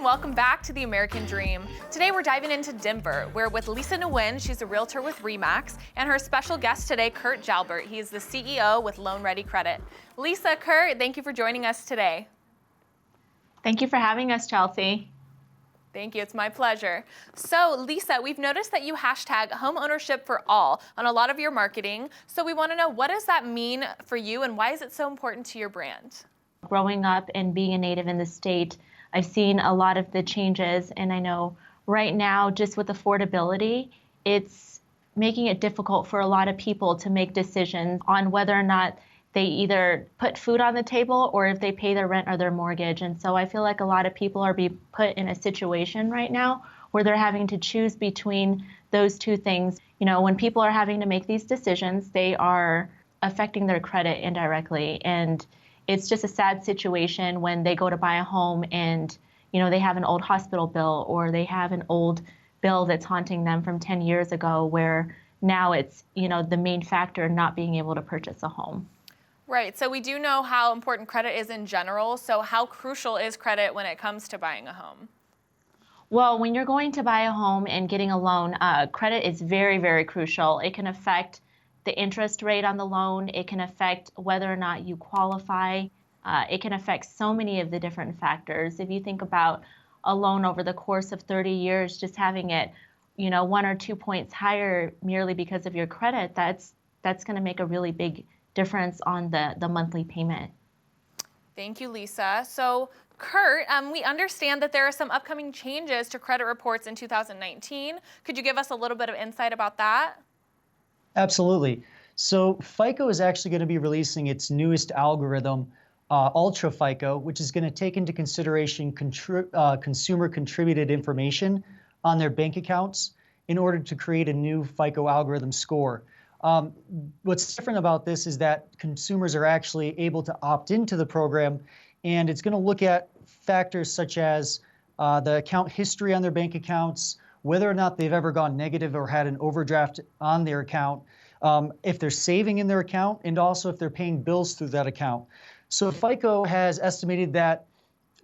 welcome back to The American Dream. Today we're diving into Denver. We're with Lisa Nguyen, she's a realtor with RE/MAX, and her special guest today, Kurt Jalbert. He is the CEO with Loan Ready Credit. Lisa, Kurt, thank you for joining us today. Thank you for having us, Chelsea. Thank you, it's my pleasure. So Lisa, we've noticed that you hashtag home ownership for all on a lot of your marketing. So we want to know, what does that mean for you and why is it so important to your brand? Growing up and being a native in the state, I've seen a lot of the changes, and I know right now, just with affordability, it's making it difficult for a lot of people to make decisions on whether or not they either put food on the table or if they pay their rent or their mortgage. And so I feel like a lot of people are being put in a situation right now where they're having to choose between those two things. You know, when people are having to make these decisions, they are affecting their credit indirectly. And it's just a sad situation when they go to buy a home and, you know, they have an old hospital bill or they have an old bill that's haunting them from 10 years ago, where now it's, you know, the main factor in not being able to purchase a home. Right, so we do know how important credit is in general. So how crucial is credit when it comes to buying a home? Well, when you're going to buy a home and getting a loan, credit is very, very crucial. It can affect the interest rate on the loan. It can affect whether or not you qualify. It can affect so many of the different factors. If you think about a loan over the course of 30 years, just having it, you know, 1 or 2 points higher merely because of your credit, that's going to make a really big difference on the monthly payment. Thank you, Lisa. So Kurt, we understand that there are some upcoming changes to credit reports in 2019. Could you give us a little bit of insight about that? Absolutely. So FICO is actually going to be releasing its newest algorithm, Ultra FICO, which is going to take into consideration consumer contributed information on their bank accounts in order to create a new FICO algorithm score. What's different about this is that consumers are actually able to opt into the program, and it's going to look at factors such as the account history on their bank accounts, whether or not they've ever gone negative or had an overdraft on their account, if they're saving in their account, and also if they're paying bills through that account. So FICO has estimated that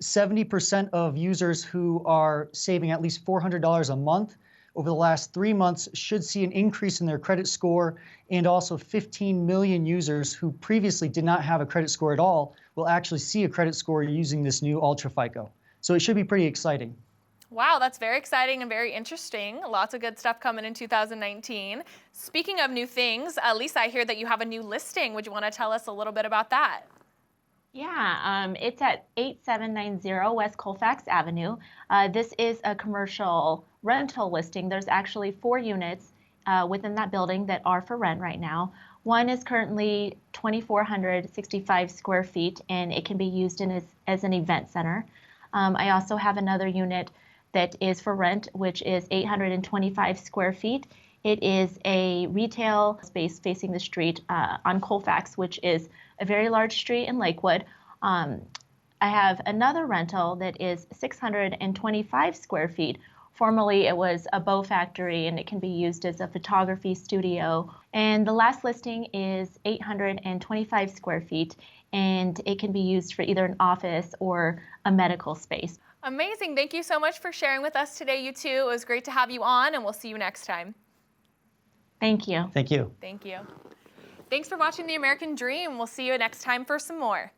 70% of users who are saving at least $400 a month over the last 3 months should see an increase in their credit score, and also 15 million users who previously did not have a credit score at all will actually see a credit score using this new Ultra FICO. So it should be pretty exciting. Wow, that's very exciting and very interesting. Lots of good stuff coming in 2019. Speaking of new things, Lisa, I hear that you have a new listing. Would you want to tell us a little bit about that? Yeah, it's at 8790 West Colfax Avenue. This is a commercial rental listing. There's actually 4 units within that building that are for rent right now. One is currently 2,465 square feet, and it can be used as an event center. I also have another unit that is for rent, which is 825 square feet. It is a retail space facing the street on Colfax, which is a very large street in Lakewood. I have another rental that is 625 square feet. Formerly, it was a bow factory, and it can be used as a photography studio. And the last listing is 825 square feet, and it can be used for either an office or a medical space. Amazing. Thank you so much for sharing with us today, you two. It was great to have you on, and we'll see you next time. Thank you. Thank you. Thank you. Thanks for watching The American Dream. We'll see you next time for some more.